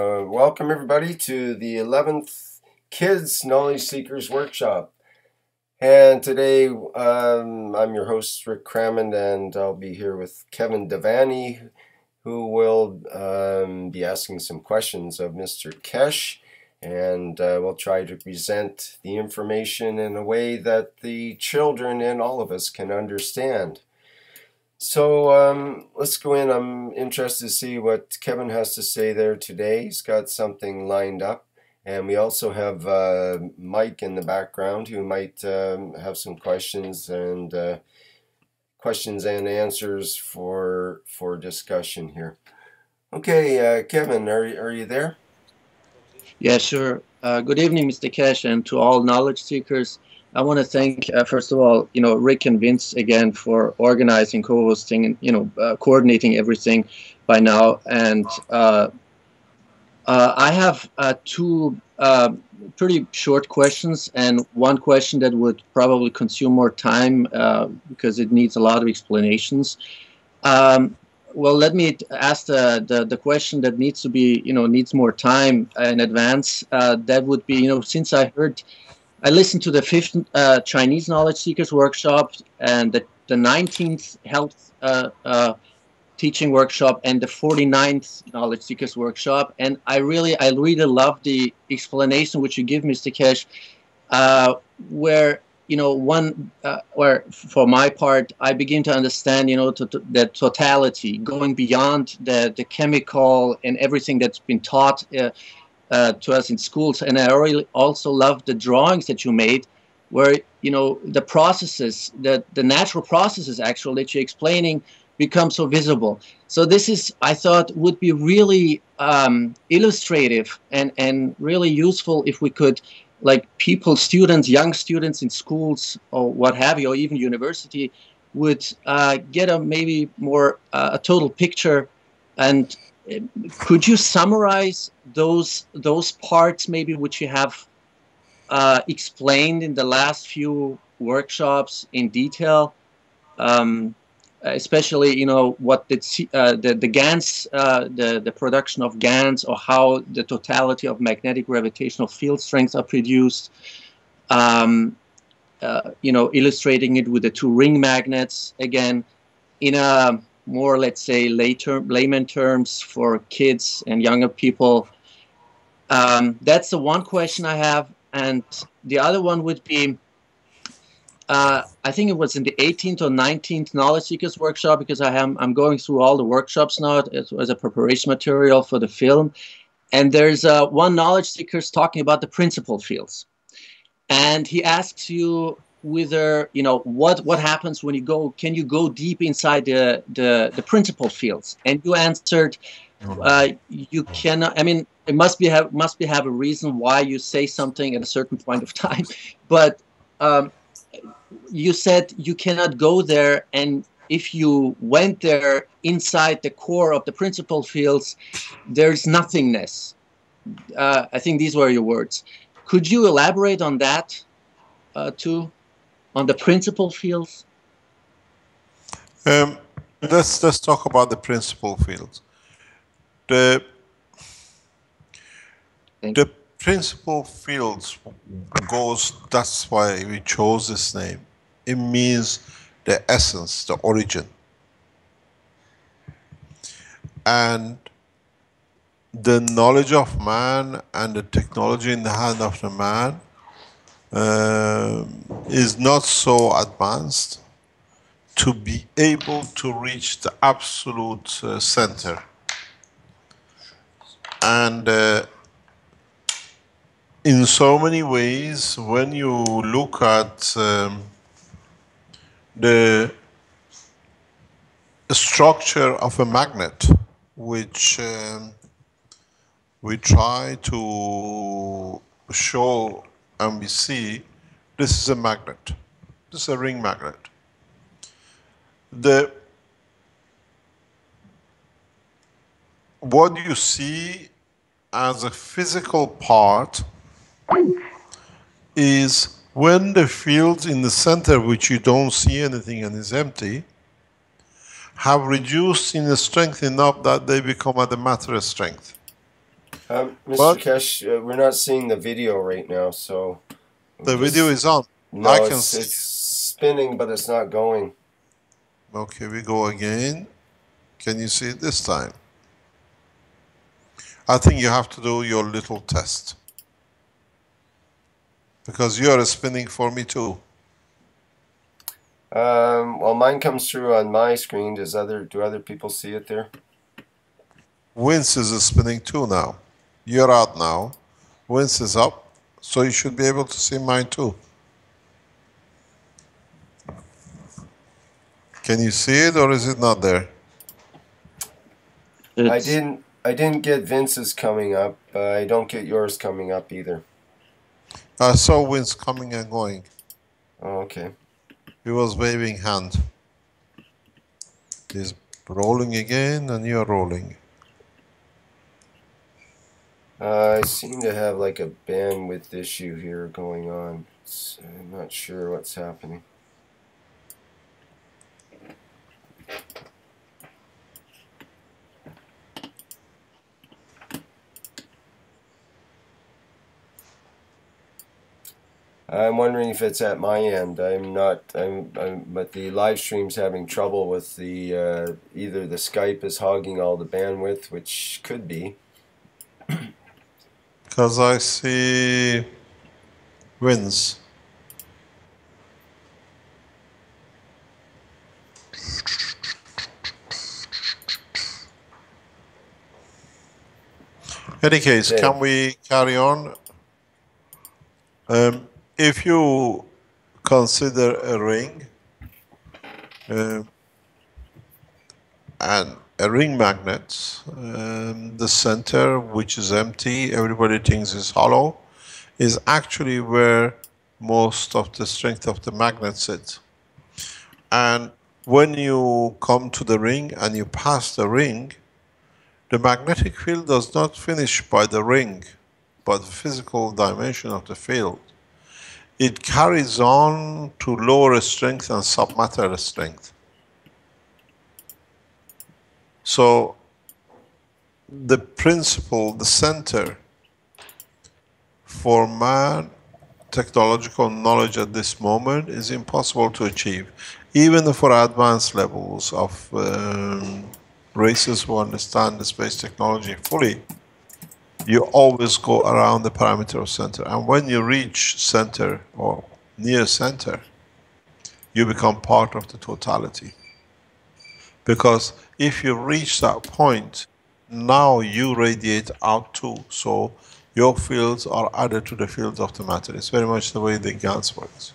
Welcome everybody to the 11th Kids Knowledge Seekers Workshop. And today I'm your host Rick Crammond, and I'll be here with Keyvan Davani, who will be asking some questions of Mr. Kesh, and we'll try to present the information in a way that the children and all of us can understand. So let's go in. I'm interested to see what Keyvan has to say there today. He's got something lined up. And we also have Mike in the background who might have some questions and answers for discussion here. Okay, Keyvan, are you there? Yeah, sure. Good evening, Mr. Kesh, and to all knowledge seekers. I want to thank, first of all, Rick and Vince again for organizing, co-hosting, and coordinating everything by now. And I have two pretty short questions, and one question that would probably consume more time because it needs a lot of explanations. Well, let me ask the question that needs to be, needs more time in advance. That would be, since I listened to the 5th Chinese Knowledge Seekers Workshop and the 19th Health Teaching Workshop and the 49th Knowledge Seekers Workshop, and I really love the explanation which you give, Mr. Kesh, where where for my part I begin to understand the totality, going beyond the chemical and everything that's been taught to us in schools. And I really also love the drawings that you made, where the processes, the natural processes actually that you're explaining become so visible. So this is, I thought, would be really illustrative and really useful if we could, like students, young students in schools or what have you, or even university, would get a maybe more a total picture. And could you summarize those parts maybe which you have explained in the last few workshops in detail? Especially, what the GANs, the production of GANs, or how the totality of magnetic gravitational field strengths are produced. Illustrating it with the 2 ring magnets again, in a more, let's say, layman terms for kids and younger people. That's the one question I have, and the other one would be, I think it was in the 18th or 19th Knowledge Seekers Workshop, because I'm going through all the workshops now as a preparation material for the film, and there's one Knowledge Seeker talking about the principal fields, and he asks you whether what happens when can you go deep inside the principal fields, and you answered you cannot. I mean, it must have a reason why you say something at a certain point of time, but you said you cannot go there, and if you went there inside the core of the principal fields, there's nothingness. I think these were your words. Could you elaborate on that too, on the principal fields? Let's talk about the principal fields. The principal fields goes, that's why we chose this name. It means the essence, the origin. And the knowledge of man and the technology in the hand of the man is not so advanced to be able to reach the absolute center. And in so many ways, when you look at the structure of a magnet, which we try to show and we see, this is a magnet. This is a ring magnet. What you see as a physical part is when the fields in the center, which you don't see anything and is empty, have reduced in the strength enough that they become at the matter strength. Mr. But Kesh, we're not seeing the video right now, so the video is on. I no, can it's see. spinning, but it's not going. Okay, we go again. Can you see it this time? I think you have to do your little test. Because you are spinning for me too. Well, mine comes through on my screen. Do other people see it there? Vince is spinning too now. You're out now. Vince is up. So you should be able to see mine too. Can you see it or is it not there? I didn't get Vince's coming up. I don't get yours coming up either. I saw Vince coming and going. Oh, okay. He was waving hand. He's rolling again and you're rolling. I seem to have like a bandwidth issue here going on. I'm not sure what's happening. I'm wondering if it's at my end. But the live stream's having trouble with the either the Skype is hogging all the bandwidth, which could be. Because I see Vince. Any case, can we carry on? If you consider a ring and a ring magnet, the center, which is empty, everybody thinks is hollow, is actually where most of the strength of the magnet sits. And when you come to the ring and you pass the ring, the magnetic field does not finish by the ring, but the physical dimension of the field. It carries on to lower strength and submatter strength. So the principle, the center for man, technological knowledge at this moment is impossible to achieve. Even for advanced levels of races who understand the space technology fully, you always go around the parameter of center. And when you reach center or near center, you become part of the totality. Because if you reach that point, now you radiate out too. So your fields are added to the fields of the matter. It's very much the way the GANs works.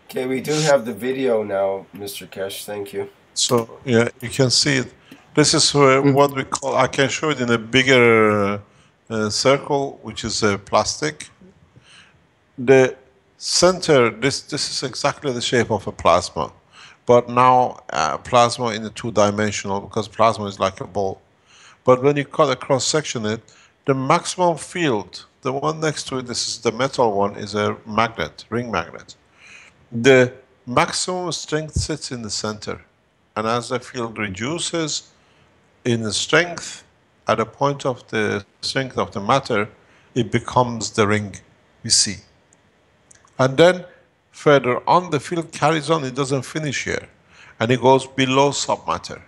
Okay, we do have the video now, Mr. Kesh. Thank you. So yeah, you can see it. This is what we call, I can show it in a bigger circle, which is plastic. The center, this is exactly the shape of a plasma. But now plasma in a two-dimensional, because plasma is like a ball. But when you cut a cross-section it, the maximum field, the one next to it, this is the metal one, is a magnet, ring magnet. The maximum strength sits in the center. And as the field reduces in strength, at a point of the strength of the matter, it becomes the ring we see. And then further on, the field carries on, it doesn't finish here. And it goes below submatter.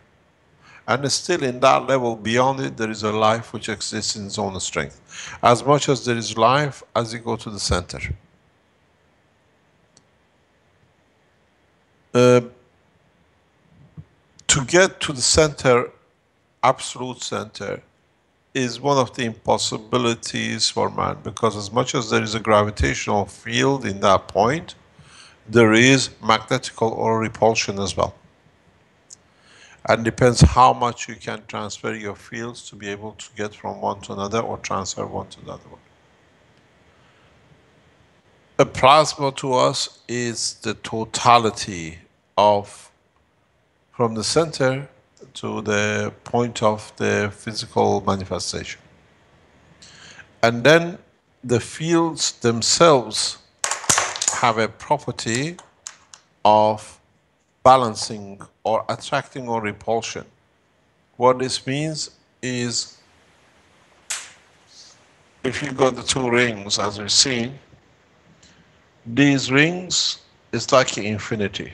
And still in that level beyond it, there is a life which exists in its own strength. As much as there is life as you go to the center. To get to the center, absolute center, is one of the impossibilities for man, because as much as there is a gravitational field in that point, there is magnetical or repulsion as well. And depends how much you can transfer your fields to be able to get from one to another or transfer one to the other one. A plasma to us is the totality of, from the center to the point of the physical manifestation. And then the fields themselves have a property of balancing or attracting or repulsion. What this means is if you got the two rings as we've seen, these rings is like infinity.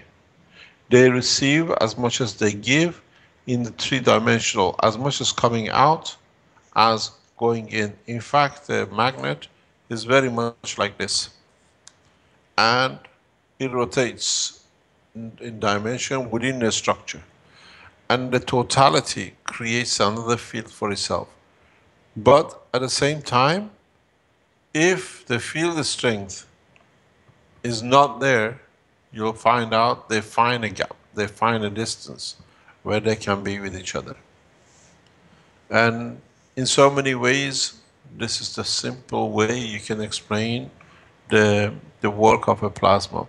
They receive as much as they give in the three-dimensional, as much as coming out as going in. In fact, the magnet is very much like this. And it rotates in dimension within the structure. And the totality creates another field for itself. But at the same time, if the field strength is not there, you'll find out they find a gap, they find a distance where they can be with each other. And in so many ways, this is the simple way you can explain the work of a plasma.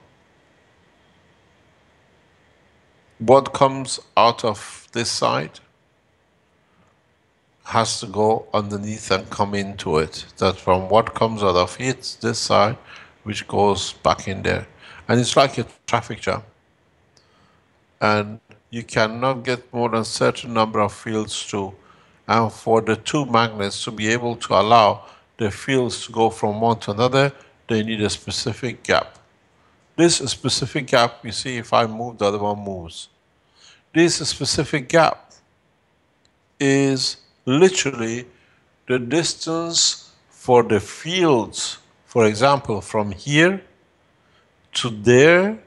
What comes out of this side has to go underneath and come into it. That from what comes out of it, this side, which goes back in there. And it's like a traffic jam. And you cannot get more than a certain number of fields through. And for the two magnets to be able to allow the fields to go from one to another, they need a specific gap. This specific gap, you see, if I move, the other one moves. This specific gap is literally the distance for the fields, for example, from here to there,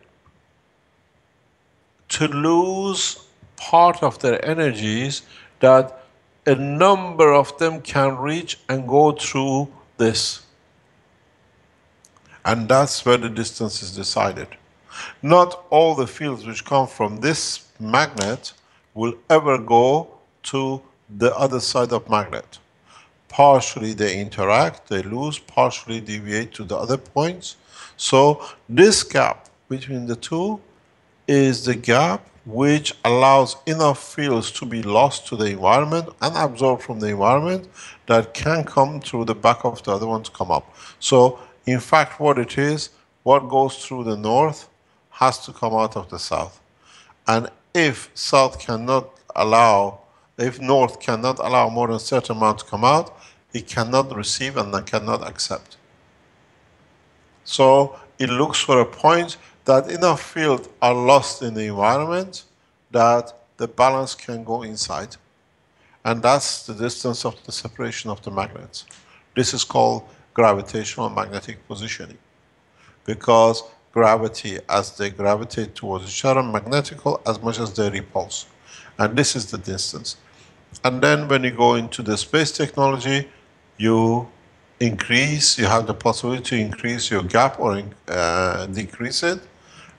to lose part of their energies that a number of them can reach and go through this. And that's where the distance is decided. Not all the fields which come from this magnet will ever go to the other side of magnet. Partially they interact, they lose, partially deviate to the other points. So this gap between the two is the gap which allows enough fields to be lost to the environment and absorbed from the environment that can come through the back of the other one to come up. So in fact what it is, what goes through the north has to come out of the south. And if south cannot allow, if north cannot allow more than a certain amount to come out, it cannot receive and it cannot accept. So it looks for a point that enough fields are lost in the environment that the balance can go inside. And that's the distance of the separation of the magnets. This is called gravitational magnetic positioning. Because gravity, as they gravitate towards each other, magnetical as much as they repulse. And this is the distance. And then when you go into the space technology, you increase, you have the possibility to increase your gap or decrease it,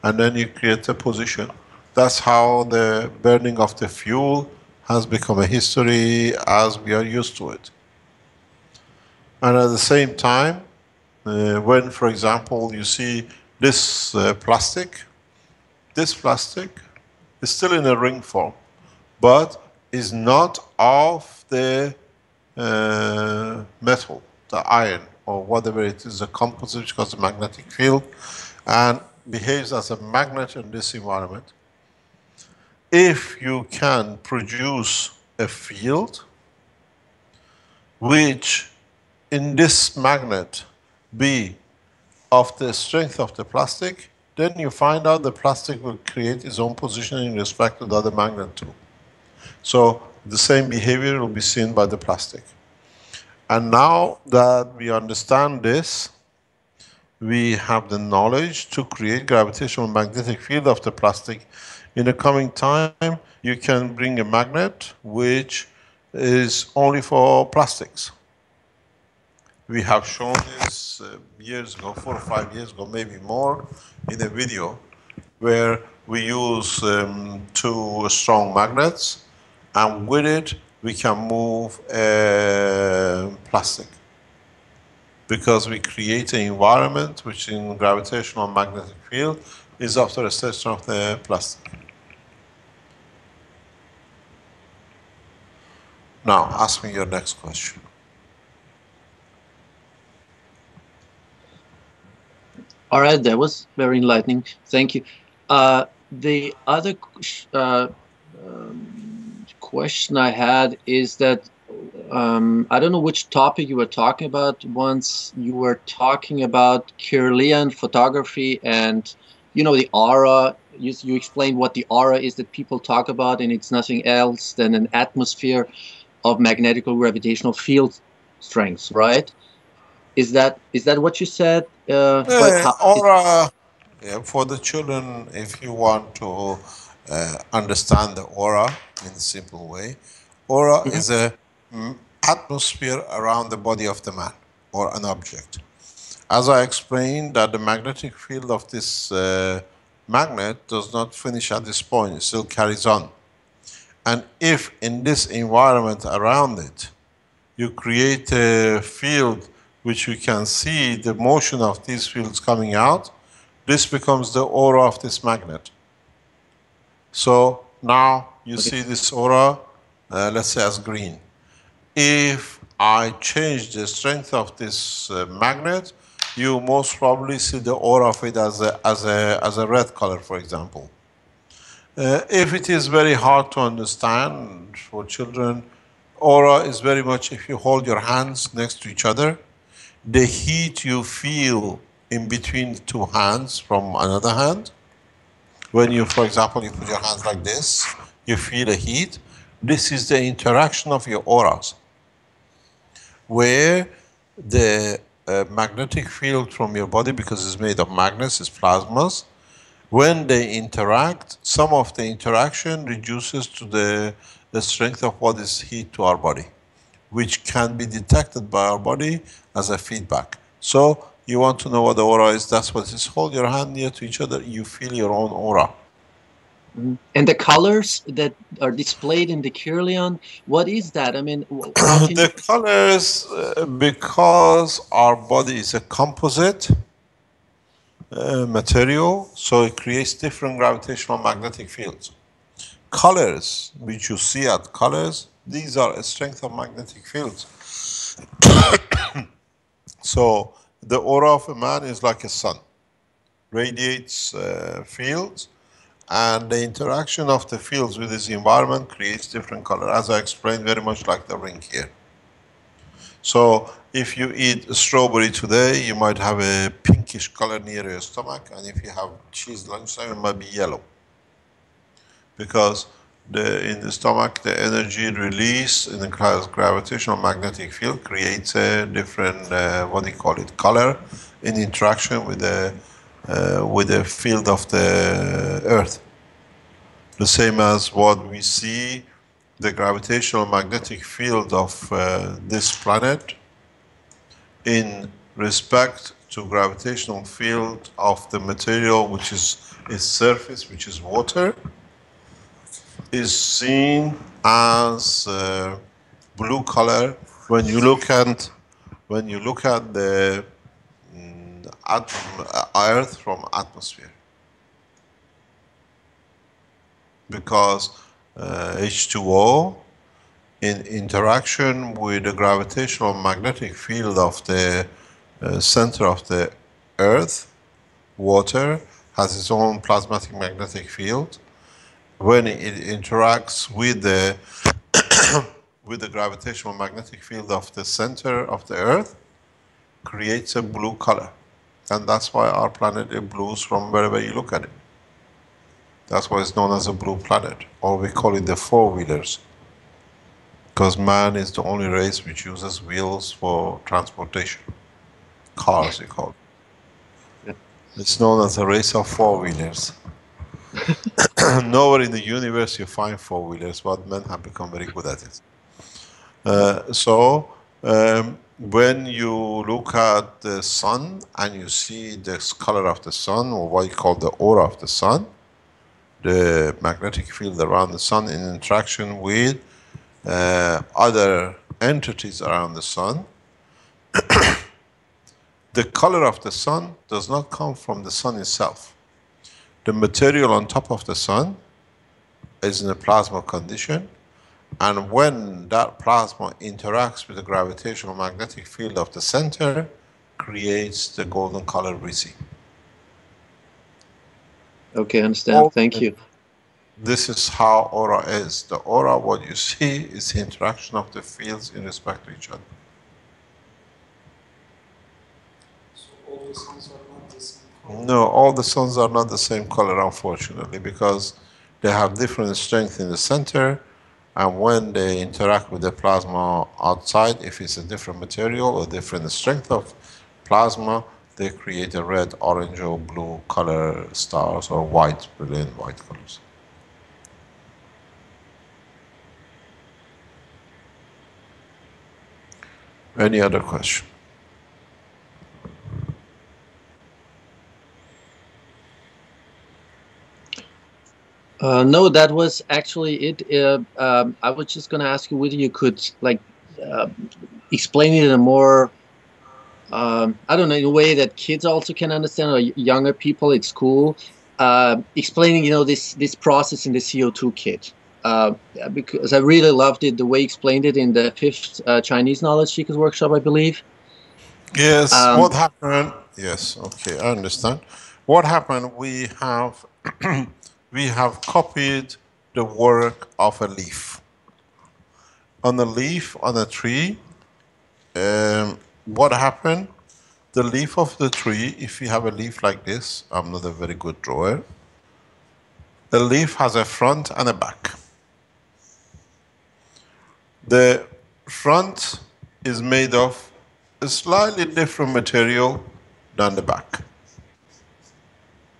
and then you create a position. That's how the burning of the fuel has become a history as we are used to it. And at the same time, when, for example, you see this plastic is still in a ring form, but is not of the metal, the iron, or whatever it is, a composite which has a magnetic field and behaves as a magnet in this environment. If you can produce a field which in this magnet be of the strength of the plastic, then you find out the plastic will create its own position in respect to the other magnet too. So the same behavior will be seen by the plastic. And now that we understand this, we have the knowledge to create gravitational magnetic field of the plastic. In the coming time, you can bring a magnet which is only for plastics. We have shown this years ago, 4 or 5 years ago, maybe more, in a video where we use 2 strong magnets, and with it we can move plastic. Because we create an environment which in gravitational magnetic field is after a section of the plastic. Now, ask me your next question. All right, that was very enlightening. Thank you. The other question I had is that I don't know which topic you were talking about. Once you were talking about Kirlian photography and, you know, the aura. You explained what the aura is that people talk about, and it's nothing else than an atmosphere of magnetical gravitational field strengths, right? Is that what you said? But how? Aura, yeah, for the children, if you want to understand the aura in a simple way, aura Mhm. is a atmosphere around the body of the man or an object. As I explained, that the magnetic field of this magnet does not finish at this point; it still carries on. And if in this environment around it, you create a field which you can see the motion of these fields coming out, this becomes the aura of this magnet. So now you Okay. see this aura, let's say as green. If I change the strength of this magnet, you most probably see the aura of it as a red color, for example. If it is very hard to understand for children, aura is very much if you hold your hands next to each other, the heat you feel in between the two hands from another hand. When you, for example, you put your hands like this, you feel a heat. This is the interaction of your auras, where the magnetic field from your body, because it's made of magnets, it's plasmas, when they interact, some of the interaction reduces to the strength of what is heat to our body, which can be detected by our body as a feedback. So you want to know what the aura is, that's what it is. Hold your hand near to each other, you feel your own aura. Mhm. And the colors that are displayed in the Kirlian, what is that? I mean, how can you? The colors, because our body is a composite material, so it creates different gravitational magnetic fields. Colors, which you see at colors, these are a strength of magnetic fields. So the aura of a man is like a sun, radiates fields, and the interaction of the fields with his environment creates different color, as I explained, very much like the ring here. So if you eat a strawberry today, you might have a pinkish color near your stomach, and if you have cheese lunchtime, it might be yellow. Because in the stomach, the energy release in the gravitational magnetic field creates a different, what do you call it, color in interaction with the field of the Earth. The same as what we see, the gravitational magnetic field of this planet in respect to gravitational field of the material which is its surface, which is water, is seen as blue color when you look at the Earth from atmosphere, because H2O in interaction with the gravitational magnetic field of the center of the Earth, water has its own plasmatic magnetic field. When it interacts with the with the gravitational magnetic field of the center of the Earth, creates a blue color. And that's why our planet is blues from wherever you look at it. That's why it's known as a blue planet, or we call it the four-wheelers. Because man is the only race which uses wheels for transportation. Cars, we call it. Yeah. It's known as a race of four-wheelers. Nowhere in the universe you find four-wheelers, but men have become very good at it. When you look at the sun and you see this color of the sun, or what you call the aura of the sun, the magnetic field around the sun in interaction with other entities around the sun, the color of the sun does not come from the sun itself. The material on top of the sun is in a plasma condition, and when that plasma interacts with the gravitational magnetic field of the center, creates the golden color we see. Okay, I understand. Thank you. This is how aura is. The aura, what you see, is the interaction of the fields in respect to each other. So all the suns are not the same color? No, all the suns are not the same color, unfortunately, because they have different strength in the center, and when they interact with the plasma outside, if it's a different material or different strength of plasma, they create a red, orange, or blue color stars, or white, brilliant white colors. Any other question? No, that was actually it. I was just going to ask you whether you could uh, explain it in a more, I don't know, in a way that kids also can understand, or younger people at school, explaining, this process in the CO2 kit. Because I really loved it, the way you explained it in the fifth Chinese knowledge seekers workshop, I believe. Yes, what Um, happened? Yes, okay, I understand. What happened? We have we have copied the work of a leaf. On a leaf on a tree, what happened? The leaf of the tree, if you have a leaf like this, I'm not a very good drawer. The leaf has a front and a back. The front is made of a slightly different material than the back.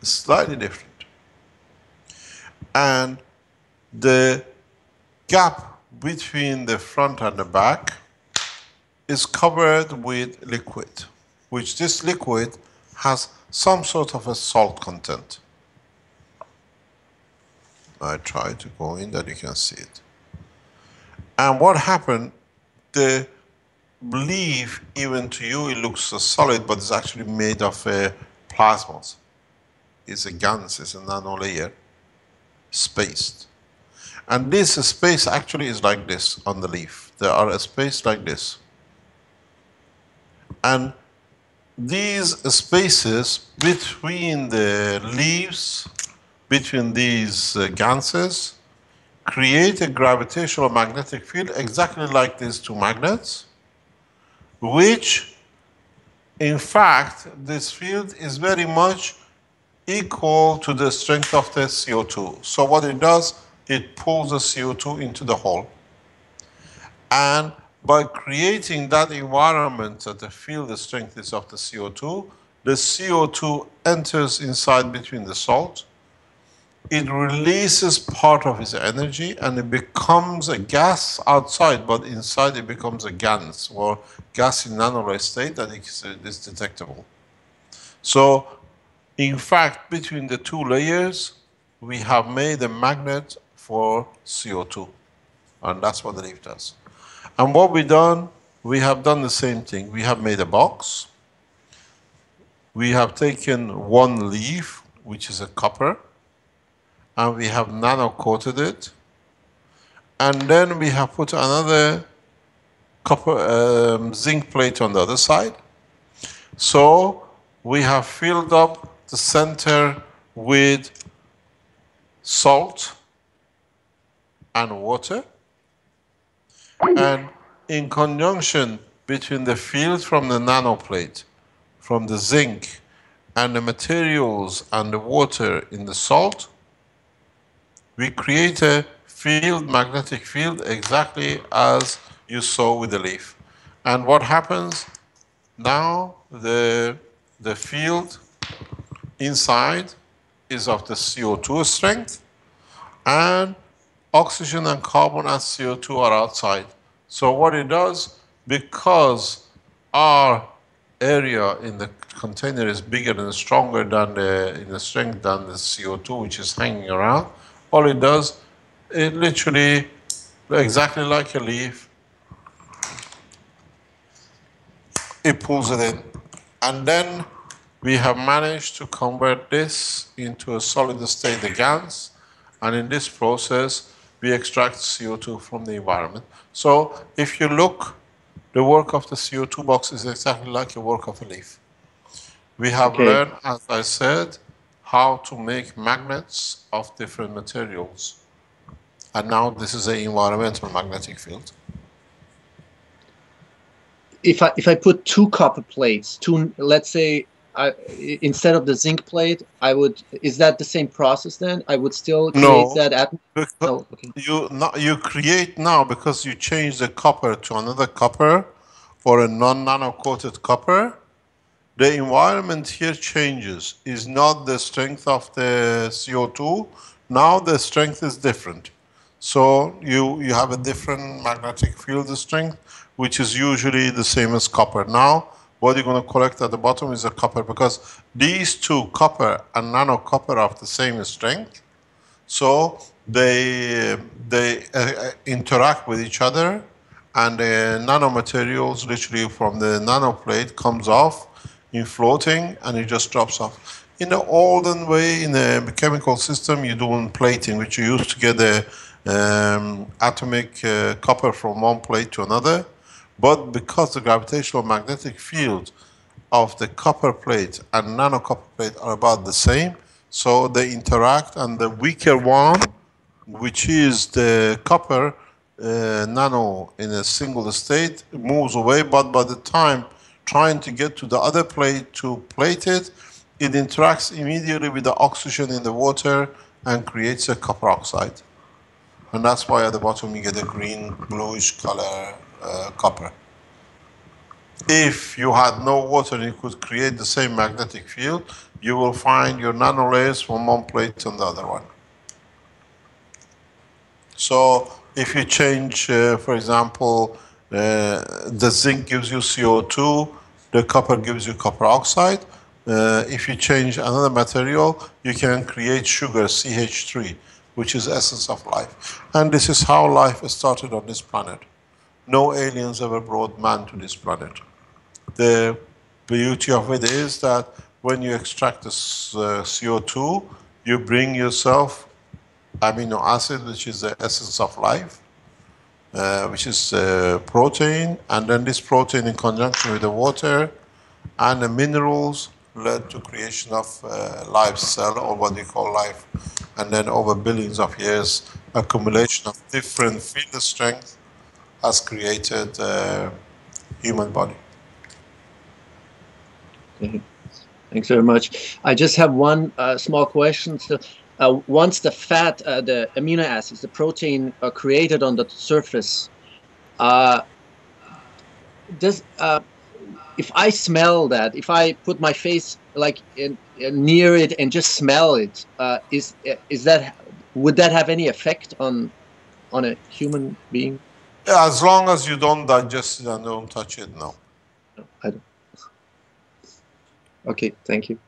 Slightly different. And the gap between the front and the back is covered with liquid, which this liquid has some sort of a salt content. I try to go in that you can see it. And what happened, the leaf, even to you, it looks so solid, but it's actually made of plasmas. It's a GANs, it's a nano layer, spaced. And this space actually is like this on the leaf. There are a space like this. And these spaces between the leaves, between these ganses, create a gravitational magnetic field exactly like these two magnets, which, in fact, this field is very much equal to the strength of the CO2. So what it does, it pulls the CO2 into the hole. And by creating that environment that the field strength is of the CO2 enters inside between the salt. It releases part of its energy and it becomes a gas outside, but inside it becomes a GANS, or gas in nanolayer state, that is detectable. So, in fact, between the two layers, we have made a magnet for CO2. And that's what the leaf does. And what we've done, we have done the same thing. We have made a box. We have taken one leaf, which is a copper, and we have nano-coated it. And then we have put another copper zinc plate on the other side. So we have filled up the center with salt and water. And in conjunction between the field from the nanoplate, from the zinc, and the materials and the water in the salt, we create a field, magnetic field, exactly as you saw with the leaf. And what happens now, the field inside is of the CO2 strength, and oxygen and carbon and CO2 are outside. So what it does, because our area in the container is bigger and stronger than in the strength than the CO2 which is hanging around, all it does, it literally, exactly like a leaf, it pulls it in. And then we have managed to convert this into a solid state, the GANs, and in this process, we extract CO2 from the environment. So if you look, the work of the CO2 box is exactly like the work of a leaf. We have learned, as I said, how to make magnets of different materials. And now this is an environmental magnetic field. If I put two copper plates, let's say, instead of the zinc plate, is that the same process then? I would still create No, that at. because Oh, okay. you create now because you change the copper to another copper or a non-nano coated copper. The environment here changes. Is not the strength of the CO2. Now the strength is different. So you have a different magnetic field strength, which is usually the same as copper. Now, what you're going to collect at the bottom is a copper, because these two, copper and nano copper, are of the same strength. So they interact with each other, and the nanomaterials literally from the nanoplate comes off in floating, and it just drops off. In the olden way, in the chemical system, you do plating, which you used to get the atomic copper from one plate to another. But because the gravitational magnetic field of the copper plate and nano copper plate are about the same, so they interact, and the weaker one, which is the copper nano in a single state, moves away, but by the time trying to get to the other plate to plate it, it interacts immediately with the oxygen in the water and creates a copper oxide. And that's why at the bottom you get a green, bluish color copper. If you had no water and you could create the same magnetic field, you will find your nanolayers from one plate to the other one. So if you change, for example, the zinc gives you CO2, the copper gives you copper oxide. If you change another material, you can create sugar, CH3, which is essence of life. And this is how life started on this planet. No aliens ever brought man to this planet. The beauty of it is that when you extract the CO2, you bring yourself amino acid, which is the essence of life, which is protein, and then this protein in conjunction with the water and the minerals led to creation of life cell, or what we call life. And then over billions of years, accumulation of different field strength has created human body. Okay. Thanks very much. I just have one small question. So, once the fat, the amino acids, the protein are created on the surface, if I smell that, if I put my face like near it and just smell it, would that have any effect on a human being? Yeah, as long as you don't digest it and don't touch it, no. No, I don't. Okay, thank you.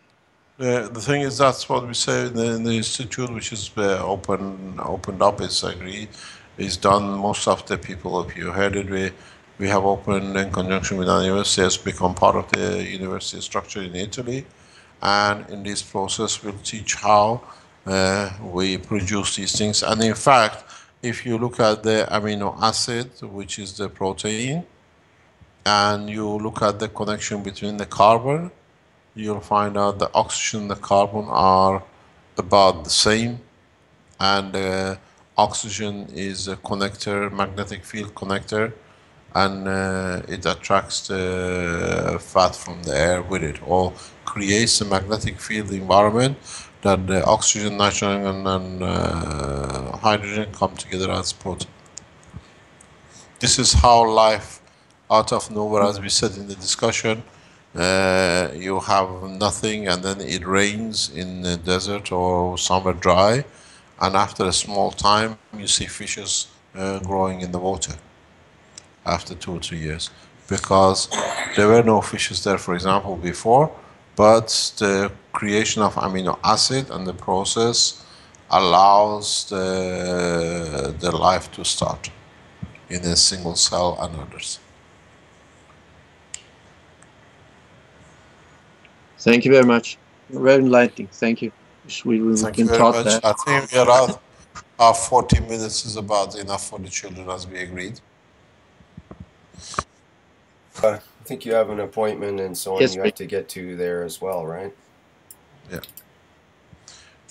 The thing is, that's what we say in the institute, which is opened up. It's agreed, is done. Most of the people, if you heard it, we have opened in conjunction with our university, has become part of the university structure in Italy, and in this process, we'll teach how we produce these things. And in fact, if you look at the amino acid, which is the protein, and you look at the connection between the carbon, you'll find out the oxygen and the carbon are about the same, and oxygen is a connector, magnetic field connector, and it attracts the fat from the air with it, or creates a magnetic field environment that the oxygen, nitrogen, and hydrogen come together as protein. This is how life out of nowhere, as we said in the discussion, you have nothing and then it rains in the desert or somewhere dry, and after a small time you see fishes growing in the water after 2 or 3 years, because there were no fishes there, for example, before, but the creation of amino acid and the process allows the life to start in a single cell and others. Thank you very much. Very enlightening. Thank you. We've Thank been you very taught much. that. I think we are out. Our 40 minutes is about enough for the children, as we agreed. I think you have an appointment and so on Yes, you have to get to there as well, right? Yeah.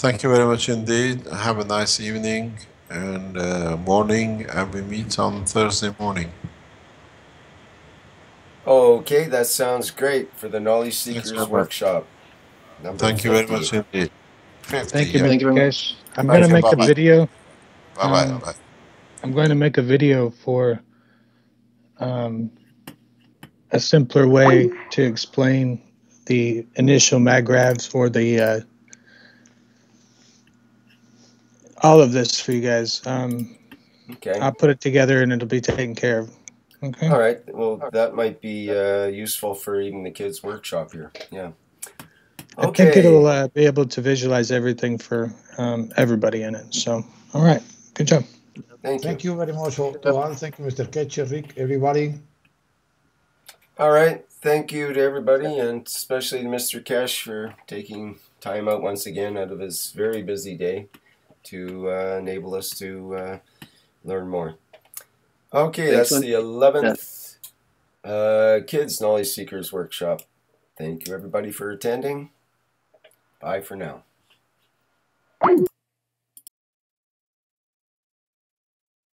Thank you very much indeed. Have a nice evening and morning, and we meet on Thursday morning. Okay, that sounds great for the Knowledge Thanks Seekers very much. Workshop number Thank you very 50. much indeed. 50, Thank you, yeah. Thank you Mr. very Kesh. much. I'm going to Thank make you. a Bye-bye. video. Bye-bye. Um, Bye. I'm going to make a video for a simpler way to explain the initial magravs or the all of this for you guys. Okay. I'll put it together and it'll be taken care of. Okay. All right. Well, that might be useful for even the kids' workshop here. Yeah. I think it'll Okay. be able to visualize everything for everybody in it. So, all right. Good job. Thank you. very much to all. Thank you, Mr. Ketcher, Rick, everybody. All right. Thank you to everybody, and especially to Mr. Kesh for taking time out once again out of his very busy day to enable us to learn more. Okay, that's Excellent. the 11th Kids Knowledge Seekers Workshop. Thank you, everybody, for attending. Bye for now.